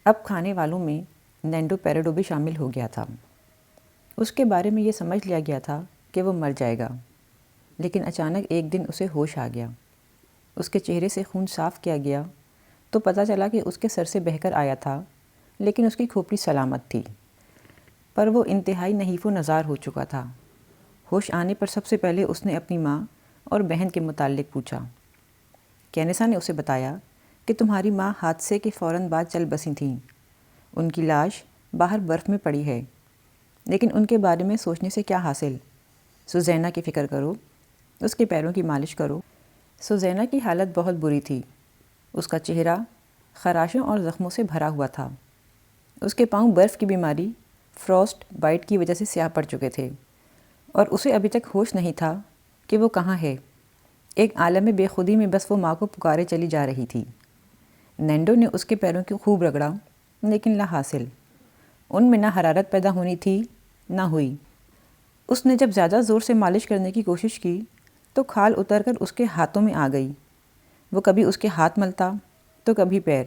اب کھانے والوں میں نینڈو پیراڈو بھی شامل ہو گیا تھا۔ اس کے بارے میں یہ سمجھ لیا گیا تھا کہ وہ مر جائے گا، لیکن اچانک ایک دن اسے ہوش آ گیا۔ اس کے چہرے سے خون صاف کیا گیا تو پتہ چلا کہ اس کے سر سے بہہ کر آیا تھا، لیکن اس کی کھوپڑی سلامت تھی، پر وہ انتہائی نحیف و نزار ہو چکا تھا۔ ہوش آنے پر سب سے پہلے اس نے اپنی ماں اور بہن کے متعلق پوچھا۔ کینیسا نے اسے بتایا کہ تمہاری ماں حادثے کے فوراً بعد چل بسی تھیں۔ ان کی لاش باہر برف میں پڑی ہے، لیکن ان کے بارے میں سوچنے سے کیا حاصل؟ سوزینا کی فکر کرو، اس کے پیروں کی مالش کرو۔ سوزینا کی حالت بہت بری تھی۔ اس کا چہرہ خراشوں اور زخموں سے بھرا ہوا تھا۔ اس کے پاؤں برف کی بیماری فراسٹ بائٹ کی وجہ سے سیاہ پڑ چکے تھے، اور اسے ابھی تک ہوش نہیں تھا کہ وہ کہاں ہے۔ ایک عالم بے خودی میں بس وہ ماں کو پکارے چلی جا رہی تھی۔ نینڈو نے اس کے پیروں کو خوب رگڑا، لیکن لا حاصل۔ ان میں نہ حرارت پیدا ہونی تھی نہ ہوئی۔ اس نے جب زیادہ زور سے مالش کرنے کی کوشش کی تو کھال اتر کر اس کے ہاتھوں میں آ گئی۔ وہ کبھی اس کے ہاتھ ملتا تو کبھی پیر۔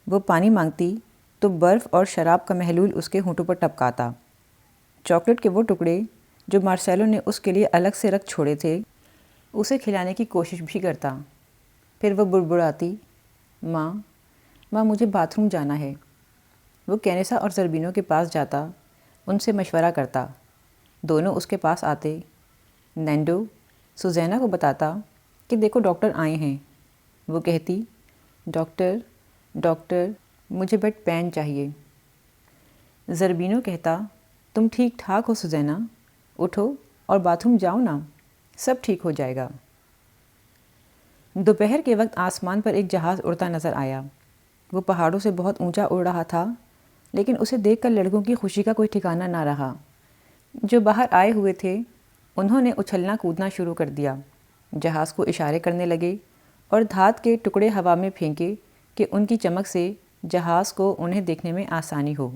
وہ پانی مانگتی تو برف اور شراب کا محلول اس کے ہونٹوں پر ٹپکاتا۔ چاکلیٹ کے وہ ٹکڑے جو مارسیلو نے اس کے لیے الگ سے رکھ چھوڑے تھے اسے کھلانے کی کوشش بھی کرتا۔ پھر وہ بڑبڑاتی، ماں مجھے باتھ روم جانا ہے۔ وہ کینیسا اور زربینو کے پاس جاتا، ان سے مشورہ کرتا۔ دونوں اس کے پاس آتے۔ نینڈو سوزینا کو بتاتا کہ دیکھو ڈاکٹر آئے ہیں۔ وہ کہتی، ڈاکٹر مجھے بیڈ پین چاہیے۔ زربینو کہتا، تم ٹھیک ٹھاک ہو سوزینا، اٹھو اور باتھ روم جاؤ نا، سب ٹھیک ہو جائے گا۔ دوپہر کے وقت آسمان پر ایک جہاز اڑتا نظر آیا۔ وہ پہاڑوں سے بہت اونچا اڑ رہا تھا، لیکن اسے دیکھ کر لڑکوں کی خوشی کا کوئی ٹھکانہ نہ رہا۔ جو باہر آئے ہوئے تھے انہوں نے اچھلنا کودنا شروع کر دیا، جہاز کو اشارے کرنے لگے اور دھات کے ٹکڑے ہوا میں پھینکے کہ ان کی چمک سے جہاز کو انہیں دیکھنے میں آسانی ہو۔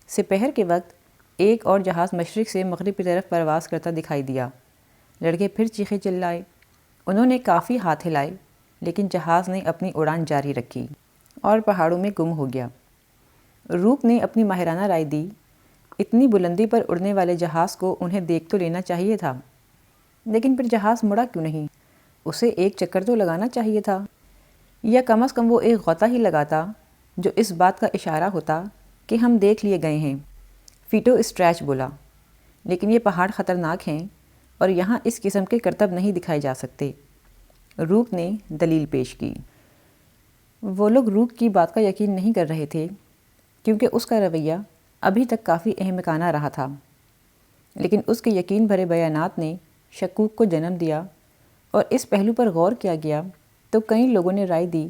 سپہر کے وقت ایک اور جہاز مشرق سے مغرب کی طرف پرواز کرتا دکھائی دیا۔ لڑکے پھر چیخے چلائے۔ انہوں نے کافی ہاتھ ہلائے، لیکن جہاز نے اپنی اڑان جاری رکھی اور پہاڑوں میں گم ہو گیا۔ روک نے اپنی ماہرانہ رائے دی، اتنی بلندی پر اڑنے والے جہاز کو انہیں دیکھ تو لینا چاہیے تھا، لیکن پھر جہاز مڑا کیوں نہیں؟ اسے ایک چکر تو لگانا چاہیے تھا، یا کم از کم وہ ایک غوطہ ہی لگاتا جو اس بات کا اشارہ ہوتا کہ ہم دیکھ لیے گئے ہیں۔ فیٹو اسٹریچ بولا، لیکن یہ پہاڑ خطرناک ہیں اور یہاں اس قسم کے کرتب نہیں دکھائے جا سکتے۔ روک نے دلیل پیش کی۔ وہ لوگ روک کی بات کا یقین نہیں کر رہے تھے، کیونکہ اس کا رویہ ابھی تک کافی احمقانہ رہا تھا، لیکن اس کے یقین بھرے بیانات نے شکوک کو جنم دیا، اور اس پہلو پر غور کیا گیا تو کئی لوگوں نے رائے دی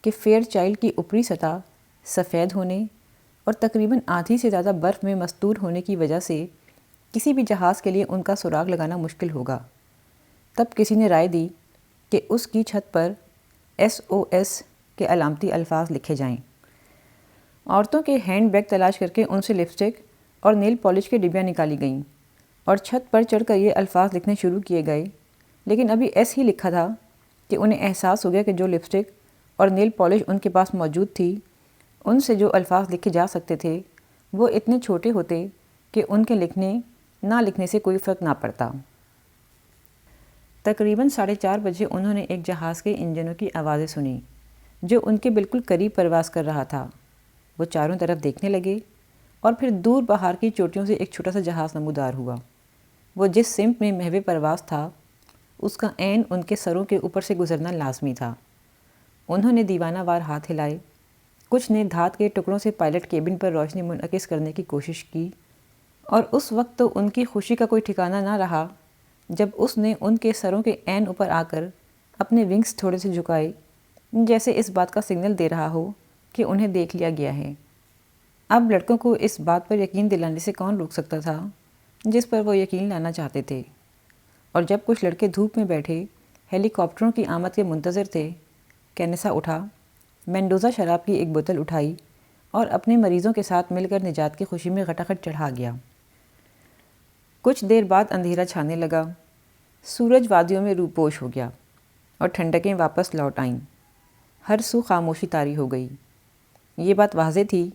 کہ فیئر چائلڈ کی اوپری سطح سفید ہونے اور تقریباً آدھی سے زیادہ برف میں مستور ہونے کی وجہ سے کسی بھی جہاز کے لیے ان کا سراغ لگانا مشکل ہوگا۔ تب کسی نے رائے دی کہ اس کی چھت پر SOS کے علامتی الفاظ لکھے جائیں۔ عورتوں کے ہینڈ بیگ تلاش کر کے ان سے لپسٹک اور نیل پالش کے ڈبیاں نکالی گئیں اور چھت پر چڑھ کر یہ الفاظ لکھنے شروع کیے گئے، لیکن ابھی ایس ہی لکھا تھا کہ انہیں احساس ہو گیا کہ جو لپسٹک اور نیل پالش ان کے پاس موجود تھی ان سے جو الفاظ لکھے جا سکتے تھے وہ اتنے چھوٹے ہوتے کہ ان کے لکھنے نہ لکھنے سے کوئی فرق نہ پڑتا۔ تقریباً 4:30 بجے انہوں نے ایک جہاز کے انجنوں کی آوازیں سنیں جو ان کے بالکل قریب پرواز کر رہا تھا۔ وہ چاروں طرف دیکھنے لگے اور پھر دور پہاڑ کی چوٹیوں سے ایک چھوٹا سا جہاز نمودار ہوا۔ وہ جس سمت میں محو پرواز تھا اس کا عین ان کے سروں کے اوپر سے گزرنا لازمی تھا۔ انہوں نے دیوانہ وار ہاتھ ہلائے، کچھ نے دھات کے ٹکڑوں سے پائلٹ کیبن پر روشنی منعکس کرنے کی کوشش کی، اور اس وقت تو ان کی خوشی کا کوئی ٹھکانہ نہ رہا جب اس نے ان کے سروں کے عین اوپر آ کر اپنے ونگز تھوڑے سے جھکائے، جیسے اس بات کا سگنل دے رہا ہو کہ انہیں دیکھ لیا گیا ہے۔ اب لڑکوں کو اس بات پر یقین دلانے سے کون روک سکتا تھا جس پر وہ یقین لانا چاہتے تھے؟ اور جب کچھ لڑکے دھوپ میں بیٹھے ہیلی کاپٹروں کی آمد کے منتظر تھے، کینیسا اٹھا، مینڈوزا شراب کی ایک بوتل اٹھائی اور اپنے مریضوں کے ساتھ مل کر نجات کی خوشی میں غٹاغٹ چڑھا گیا۔ کچھ دیر بعد اندھیرا چھانے لگا، سورج وادیوں میں روپوش ہو گیا اور ٹھنڈکیں واپس لوٹ آئیں۔ ہر سو خاموشی طاری ہو گئی۔ یہ بات واضح تھی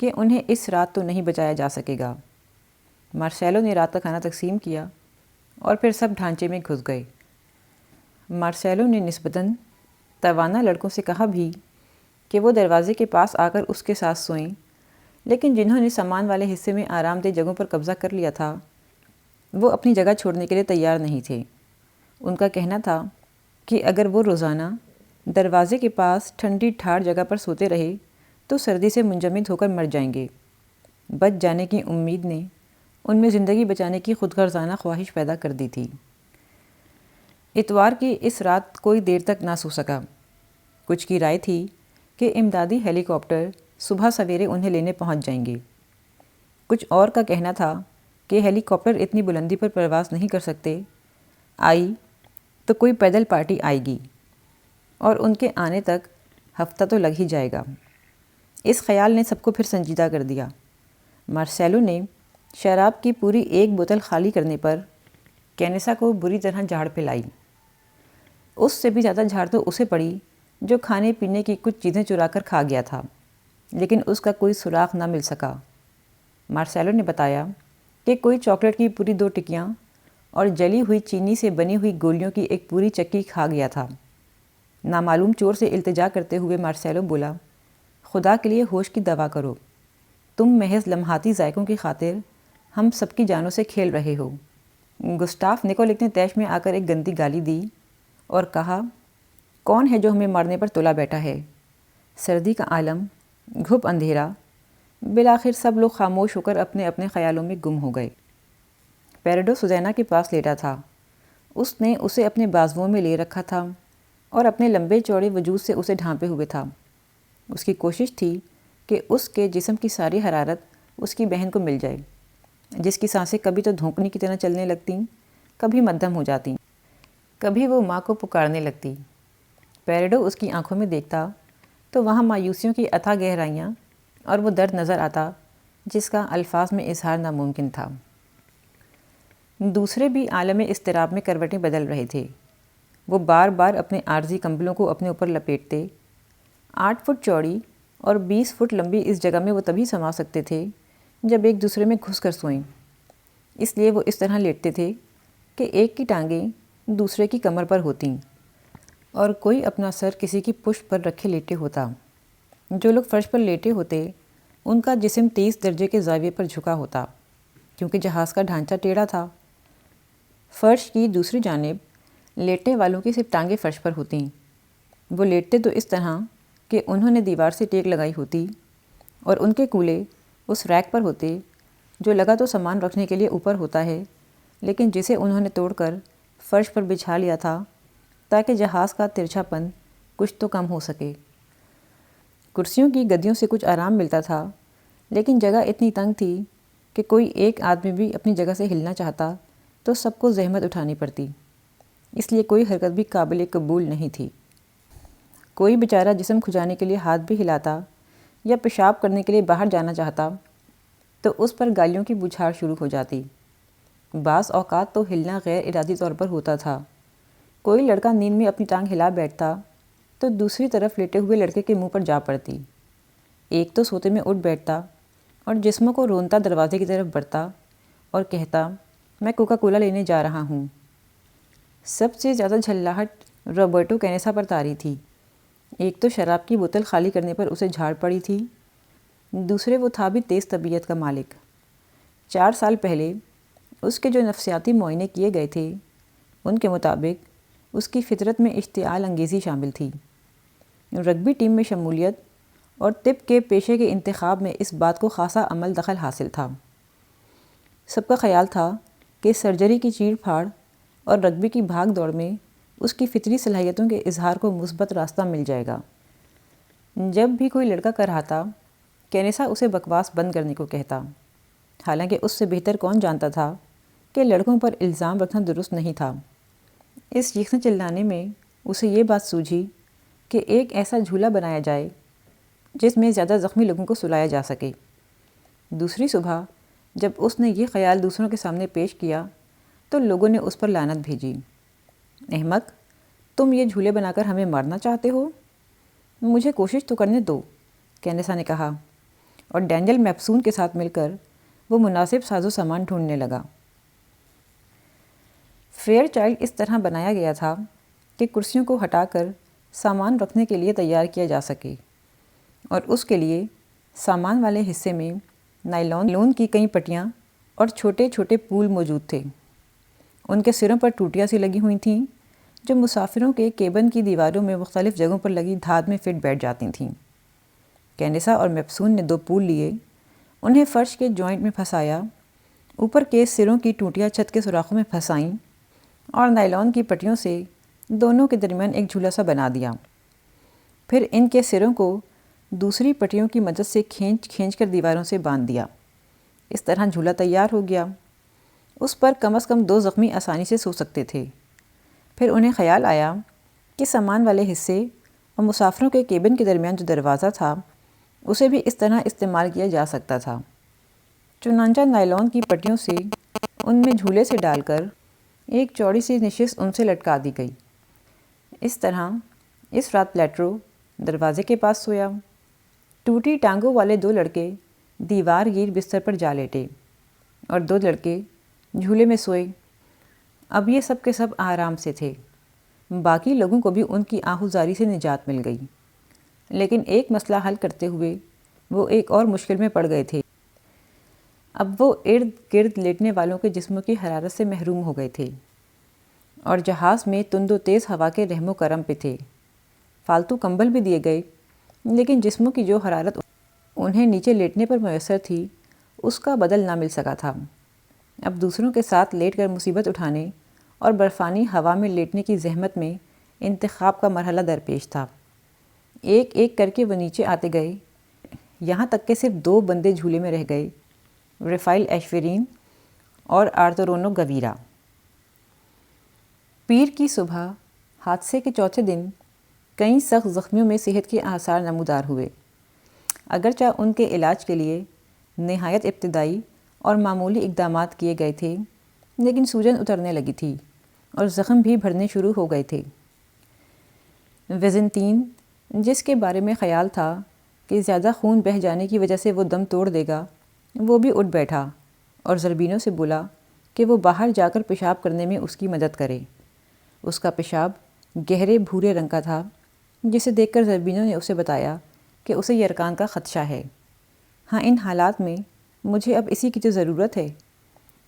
کہ انہیں اس رات تو نہیں بچایا جا سکے گا۔ مارسیلو نے رات کا کھانا تقسیم کیا اور پھر سب ڈھانچے میں گھس گئے۔ مارسیلو نے نسبتاً توانا لڑکوں سے کہا بھی کہ وہ دروازے کے پاس آ کر اس کے ساتھ سوئیں، لیکن جنہوں نے سامان والے حصے میں آرام دہ جگہوں پر قبضہ کر لیا تھا وہ اپنی جگہ چھوڑنے کے لیے تیار نہیں تھے۔ ان کا کہنا تھا کہ اگر وہ روزانہ دروازے کے پاس ٹھنڈی ٹھار جگہ پر سوتے رہے تو سردی سے منجمد ہو کر مر جائیں گے۔ بچ جانے کی امید نے ان میں زندگی بچانے کی خود غرضانہ خواہش پیدا کر دی تھی۔ اتوار کی اس رات کوئی دیر تک نہ سو سکا۔ کچھ کی رائے تھی کہ امدادی ہیلی کاپٹر صبح سویرے انہیں لینے پہنچ جائیں گے۔ کچھ اور کا کہنا تھا کہ ہیلی کاپٹر اتنی بلندی پر پرواز نہیں کر سکتے، آئی تو کوئی پیدل پارٹی آئے گی اور ان کے آنے تک ہفتہ تو لگ ہی جائے گا۔ اس خیال نے سب کو پھر سنجیدہ کر دیا۔ مارسیلو نے شراب کی پوری ایک بوتل خالی کرنے پر کینیسا کو بری طرح جھاڑ پلائی۔ اس سے بھی زیادہ جھاڑ تو اسے پڑی جو کھانے پینے کی کچھ چیزیں چرا کر کھا گیا تھا، لیکن اس کا کوئی سراغ نہ مل سکا۔ مارسیلو نے بتایا کہ کوئی چاکلیٹ کی پوری 2 ٹکیاں اور جلی ہوئی چینی سے بنی ہوئی گولیوں کی ایک پوری چکی کھا گیا تھا۔ نامعلوم چور سے التجا کرتے ہوئے مارسیلو بولا، خدا کے لیے ہوش کی دوا کرو، تم محض لمحاتی ذائقوں کی خاطر ہم سب کی جانوں سے کھیل رہے ہو۔ گسٹاف نکولک نے طیش میں آ کر ایک گندی گالی دی اور کہا، کون ہے جو ہمیں مارنے پر تلا بیٹھا ہے؟ سردی کا عالم، گھپ اندھیرا، بالآخر سب لوگ خاموش ہو کر اپنے اپنے خیالوں میں گم ہو گئے۔ پیریڈو سوزینا کے پاس لیٹا تھا۔ اس نے اسے اپنے بازوؤں میں لے رکھا تھا اور اپنے لمبے چوڑے وجود سے اسے ڈھانپے ہوئے تھا۔ اس کی کوشش تھی کہ اس کے جسم کی ساری حرارت اس کی بہن کو مل جائے، جس کی سانسیں کبھی تو دھونکنے کی طرح چلنے لگتیں، کبھی مدھم ہو جاتیں، کبھی وہ ماں کو پکارنے لگتی۔ پیریڈو اس کی آنکھوں میں دیکھتا تو وہاں مایوسیوں کی اتھاہ گہرائیاں اور وہ درد نظر آتا جس کا الفاظ میں اظہار ناممکن تھا۔ دوسرے بھی عالم اضطراب میں کروٹیں بدل رہے تھے۔ وہ بار بار اپنے عارضی کمبلوں کو اپنے اوپر لپیٹتے۔ 8 فٹ چوڑی اور 20 فٹ لمبی اس جگہ میں وہ تبھی سما سکتے تھے جب ایک دوسرے میں گھس کر سوئیں۔ اس لیے وہ اس طرح لیٹتے تھے کہ ایک کی ٹانگیں دوسرے کی کمر پر ہوتیں اور کوئی اپنا سر کسی کی پشت پر رکھے لیٹے ہوتا۔ جو لوگ فرش پر لیٹے ہوتے ان کا جسم 30 درجے کے زاویے پر جھکا ہوتا، کیونکہ جہاز کا ڈھانچہ ٹیڑھا تھا۔ فرش کی دوسری جانب لیٹنے والوں کی صرف ٹانگیں فرش پر ہوتیں۔ وہ لیٹتے تو اس طرح کہ انہوں نے دیوار سے ٹیک لگائی ہوتی اور ان کے کولے اس ریک پر ہوتے جو لگا تو سامان رکھنے کے لیے اوپر ہوتا ہے، لیکن جسے انہوں نے توڑ کر فرش پر بچھا لیا تھا تاکہ جہاز کا ترچھا پن کچھ تو کم ہو سکے۔ کرسیوں کی گدیوں سے کچھ آرام ملتا تھا، لیکن جگہ اتنی تنگ تھی کہ کوئی ایک آدمی بھی اپنی جگہ سے ہلنا چاہتا تو سب کو زحمت اٹھانی پڑتی، اس لیے کوئی حرکت بھی قابل قبول نہیں تھی۔ کوئی بیچارہ جسم کھجانے کے لیے ہاتھ بھی ہلاتا یا پیشاب کرنے کے لیے باہر جانا چاہتا تو اس پر گالیوں کی بوچھاڑ شروع ہو جاتی۔ بعض اوقات تو ہلنا غیر ارادی طور پر ہوتا تھا۔ کوئی لڑکا نیند میں اپنی ٹانگ ہلا بیٹھتا تو دوسری طرف لیٹے ہوئے لڑکے کے منہ پر جا پڑتی۔ ایک تو سوتے میں اٹھ بیٹھتا اور جسموں کو رونتا دروازے کی طرف بڑھتا اور کہتا، میں کوکا کولا لینے جا رہا ہوں۔ سب سے زیادہ جھلاہٹ روبرٹو کینیسا پر طاری تھی۔ ایک تو شراب کی بوتل خالی کرنے پر اسے جھاڑ پڑی تھی، دوسرے وہ تھا بھی تیز طبیعت کا مالک۔ 4 سال پہلے اس کے جو نفسیاتی معائنے کیے گئے تھے ان کے مطابق اس کی فطرت میں اشتعال انگیزی شامل تھی۔ رگبی ٹیم میں شمولیت اور طب کے پیشے کے انتخاب میں اس بات کو خاصا عمل دخل حاصل تھا۔ سب کا خیال تھا کہ سرجری کی چیڑ پھاڑ اور رگبی کی بھاگ دوڑ میں اس کی فطری صلاحیتوں کے اظہار کو مثبت راستہ مل جائے گا۔ جب بھی کوئی لڑکا کراہتا، کینیسا اسے بکواس بند کرنے کو کہتا، حالانکہ اس سے بہتر کون جانتا تھا کہ لڑکوں پر الزام رکھنا درست نہیں تھا۔ اس چیخنے چلانے میں اسے یہ بات سوجھی کہ ایک ایسا جھولا بنایا جائے جس میں زیادہ زخمی لوگوں کو سلایا جا سکے۔ دوسری صبح جب اس نے یہ خیال دوسروں کے سامنے پیش کیا تو لوگوں نے اس پر لعنت بھیجی۔ احمق، تم یہ جھولے بنا کر ہمیں مارنا چاہتے ہو؟ مجھے کوشش تو کرنے دو، کینیسا نے کہا، اور ڈینیل میپسون کے ساتھ مل کر وہ مناسب ساز و سامان ڈھونڈنے لگا۔ فیئر چائلڈ اس طرح بنایا گیا تھا کہ کرسیوں کو ہٹا کر سامان رکھنے کے لیے تیار کیا جا سکے، اور اس کے لیے سامان والے حصے میں نائلون کی کئی پٹیاں اور چھوٹے چھوٹے پول موجود تھے۔ ان کے سروں پر ٹوٹیاں سی لگی ہوئی تھیں جو مسافروں کے کیبن کی دیواروں میں مختلف جگہوں پر لگی دھات میں فٹ بیٹھ جاتی تھیں۔ کینیسا اور میپسون نے 2 پول لیے، انہیں فرش کے جوائنٹ میں پھنسایا، اوپر کے سروں کی ٹوٹیاں چھت کے سوراخوں میں پھنسائیں اور نائلون کی پٹیوں سے دونوں کے درمیان ایک جھولا سا بنا دیا۔ پھر ان کے سروں کو دوسری پٹیوں کی مدد سے کھینچ کر دیواروں سے باندھ دیا۔ اس طرح جھولا تیار ہو گیا۔ اس پر کم از کم 2 زخمی آسانی سے سو سکتے تھے۔ پھر انہیں خیال آیا کہ سامان والے حصے اور مسافروں کے کیبن کے درمیان جو دروازہ تھا اسے بھی اس طرح استعمال کیا جا سکتا تھا۔ چنانچہ نائلون کی پٹیوں سے ان میں جھولے سے ڈال کر ایک چوڑی سی نشست ان سے لٹکا دی گئی۔ اس طرح اس رات پلیٹرو دروازے کے پاس سویا۔ ٹوٹی ٹانگوں والے 2 لڑکے دیوار گیر بستر پر جا لیٹے اور 2 لڑکے جھولے میں سوئے۔ اب یہ سب کے سب آرام سے تھے۔ باقی لوگوں کو بھی ان کی آہوزاری سے نجات مل گئی، لیکن ایک مسئلہ حل کرتے ہوئے وہ ایک اور مشکل میں پڑ گئے تھے۔ اب وہ ارد گرد لیٹنے والوں کے جسموں کی حرارت سے محروم ہو گئے تھے اور جہاز میں تند و تیز ہوا کے رحم و کرم پہ تھے۔ فالتو کمبل بھی دیے گئے، لیکن جسموں کی جو حرارت انہیں نیچے لیٹنے پر میسر تھی اس کا بدل نہ مل سکا تھا۔ اب دوسروں کے ساتھ لیٹ کر مصیبت اٹھانے اور برفانی ہوا میں لیٹنے کی زحمت میں انتخاب کا مرحلہ درپیش تھا۔ ایک ایک کر کے وہ نیچے آتے گئے، یہاں تک کہ صرف 2 بندے جھولے میں رہ گئے، رفائل ایشورین اور آرتورونو گویرا۔ پیر کی صبح حادثے کے چوتھے دن کئی سخت زخمیوں میں صحت کے آثار نمودار ہوئے۔ اگرچہ ان کے علاج کے لیے نہایت ابتدائی اور معمولی اقدامات کیے گئے تھے، لیکن سوجن اترنے لگی تھی اور زخم بھی بھرنے شروع ہو گئے تھے۔ ویزنطین، جس کے بارے میں خیال تھا کہ زیادہ خون بہہ جانے کی وجہ سے وہ دم توڑ دے گا، وہ بھی اٹھ بیٹھا اور زربینو سے بولا کہ وہ باہر جا کر پیشاب کرنے میں اس کی مدد کرے۔ اس کا پیشاب گہرے بھورے رنگ کا تھا، جسے دیکھ کر زربینو نے اسے بتایا کہ اسے یرقان کا خدشہ ہے۔ ہاں، ان حالات میں مجھے اب اسی کی تو ضرورت ہے،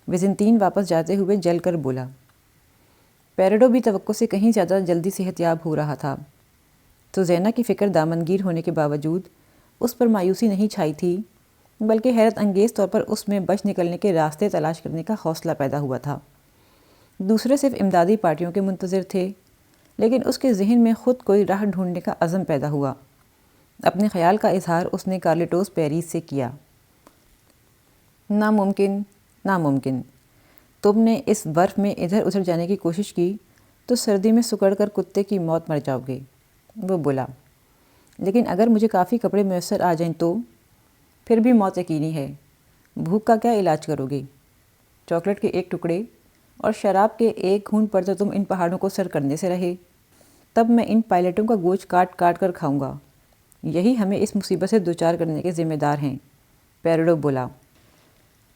ویزنطین واپس جاتے ہوئے جل کر بولا۔ پیریڈو بھی توقع سے کہیں زیادہ جلدی صحت یاب ہو رہا تھا، تو زینا کی فکر دامنگیر ہونے کے باوجود اس پر مایوسی نہیں چھائی تھی، بلکہ حیرت انگیز طور پر اس میں بچ نکلنے کے راستے تلاش کرنے کا حوصلہ پیدا ہوا تھا۔ دوسرے صرف امدادی پارٹیوں کے منتظر تھے، لیکن اس کے ذہن میں خود کوئی راہ ڈھونڈنے کا عزم پیدا ہوا۔ اپنے خیال کا اظہار اس نے کارلیٹوس پیریز سے کیا۔ ناممکن، ناممکن۔ تم نے اس برف میں ادھر ادھر جانے کی کوشش کی تو سردی میں سکڑ کر کتے کی موت مر جاؤ گے، وہ بولا۔ لیکن اگر مجھے کافی کپڑے میسر آ جائیں تو؟ پھر بھی موت یقینی ہے۔ بھوک کا کیا علاج کرو گے؟ چاکلیٹ کے ایک ٹکڑے اور شراب کے ایک گھونٹ پر تو تم ان پہاڑوں کو سر کرنے سے رہے۔ تب میں ان پائلٹوں کا گوشت کاٹ کاٹ کر کھاؤں گا، یہی ہمیں اس مصیبت سے دوچار کرنے کے ذمہ دار ہیں، پیریڈو بولا۔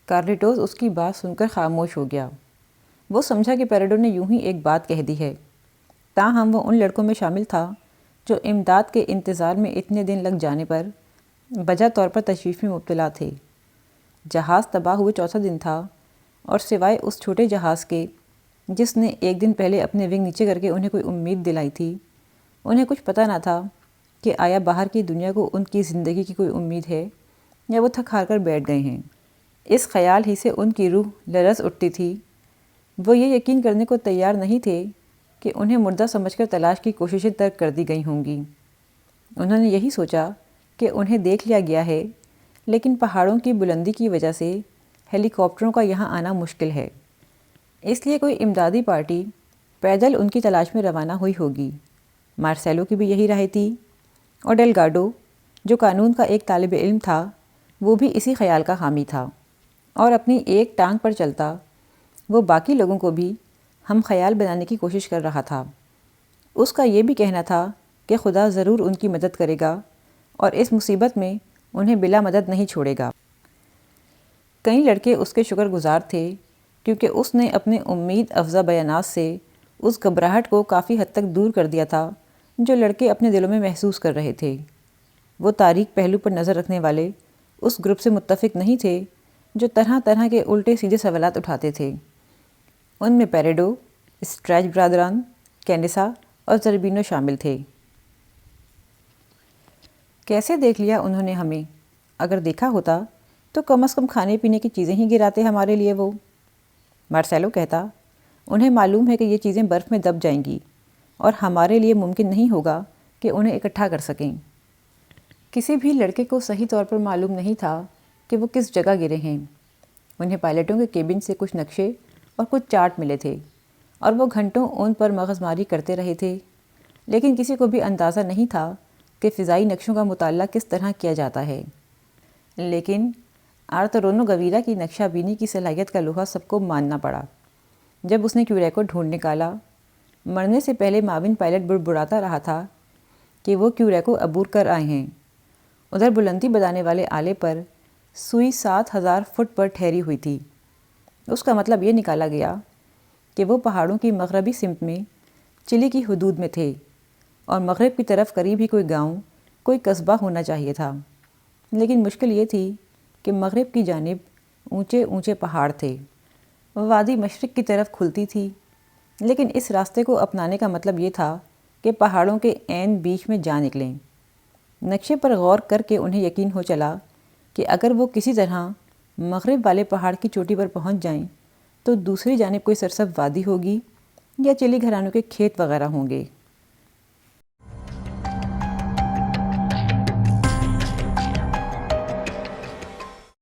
کارلیٹوس اس کی بات سن کر خاموش ہو گیا۔ وہ سمجھا کہ پیریڈو نے یوں ہی ایک بات کہہ دی ہے، تاہم وہ ان لڑکوں میں شامل تھا جو امداد کے انتظار میں اتنے دن لگ جانے پر بجا طور پر تشویش میں مبتلا تھے۔ جہاز تباہ ہوئے چوتھا دن تھا، اور سوائے اس چھوٹے جہاز کے جس نے ایک دن پہلے اپنے ونگ نیچے کر کے انہیں کوئی امید دلائی تھی، انہیں کچھ پتہ نہ تھا کہ آیا باہر کی دنیا کو ان کی زندگی کی کوئی امید ہے یا وہ تھک ہار کر بیٹھ گئے ہیں۔ اس خیال ہی سے ان کی روح لرز اٹھتی تھی۔ وہ یہ یقین کرنے کو تیار نہیں تھے کہ انہیں مردہ سمجھ کر تلاش کی کوششیں ترک کر دی گئی ہوں گی۔ انہوں نے یہی سوچا کہ انہیں دیکھ لیا گیا ہے، لیکن پہاڑوں کی بلندی کی وجہ سے ہیلی کاپٹروں کا یہاں آنا مشکل ہے، اس لیے کوئی امدادی پارٹی پیدل ان کی تلاش میں روانہ ہوئی ہوگی۔ مارسیلو کی بھی یہی رائے تھی، اور ڈیلگاڈو، جو قانون کا ایک طالب علم تھا، وہ بھی اسی خیال کا حامی تھا، اور اپنی ایک ٹانگ پر چلتا وہ باقی لوگوں کو بھی ہم خیال بنانے کی کوشش کر رہا تھا۔ اس کا یہ بھی کہنا تھا کہ خدا ضرور ان کی مدد کرے گا اور اس مصیبت میں انہیں بلا مدد نہیں چھوڑے گا۔ کئی لڑکے اس کے شکر گزار تھے کیونکہ اس نے اپنے امید افزا بیانات سے اس گھبراہٹ کو کافی حد تک دور کر دیا تھا جو لڑکے اپنے دلوں میں محسوس کر رہے تھے۔ وہ تاریک پہلو پر نظر رکھنے والے اس گروپ سے متفق نہیں تھے جو طرح طرح کے الٹے سیدھے سوالات اٹھاتے تھے۔ ان میں پیریڈو، اسٹریچ برادران، کینڈیسا اور زربینو شامل تھے۔ کیسے دیکھ لیا انہوں نے ہمیں؟ اگر دیکھا ہوتا تو کم از کم کھانے پینے کی چیزیں ہی گراتے ہمارے لیے وہ، مارسیلو کہتا۔ انہیں معلوم ہے کہ یہ چیزیں برف میں دب جائیں گی اور ہمارے لیے ممکن نہیں ہوگا کہ انہیں اکٹھا کر سکیں۔ کسی بھی لڑکے کو صحیح طور پر معلوم نہیں تھا کہ وہ کس جگہ گرے ہیں۔ انہیں پائلٹوں کے کیبن سے کچھ نقشے اور کچھ چارٹ ملے تھے اور وہ گھنٹوں ان پر مغز ماری کرتے رہے تھے، لیکن کسی کو بھی اندازہ نہیں تھا کہ فضائی نقشوں کا مطالعہ کس طرح کیا جاتا ہے۔ لیکن آرتورونو گویرا کی نقشہ بینی کی صلاحیت کا لوہا سب کو ماننا پڑا۔ جب اس نے کیوریکو ڈھونڈ نکالا، مرنے سے پہلے معاون پائلٹ بڑبڑاتا رہا تھا کہ وہ کیوریکو عبور کر آئے ہیں۔ ادھر بلندی بتانے والے آلے پر سوئی 7000 فٹ پر ٹھہری ہوئی تھی۔ اس کا مطلب یہ نکالا گیا کہ وہ پہاڑوں کی مغربی سمت میں چلی کی حدود میں تھے اور مغرب کی طرف قریب ہی کوئی گاؤں، کوئی قصبہ ہونا چاہیے تھا۔ لیکن مشکل یہ تھی کہ مغرب کی جانب اونچے اونچے پہاڑ تھے۔ وادی مشرق کی طرف کھلتی تھی، لیکن اس راستے کو اپنانے کا مطلب یہ تھا کہ پہاڑوں کے عین بیچ میں جا نکلیں۔ نقشے پر غور کر کے انہیں یقین ہو چلا کہ اگر وہ کسی طرح مغرب والے پہاڑ کی چوٹی پر پہنچ جائیں تو دوسری جانب کوئی سرسبز وادی ہوگی یا چلی گھرانوں کے کھیت وغیرہ ہوں گے۔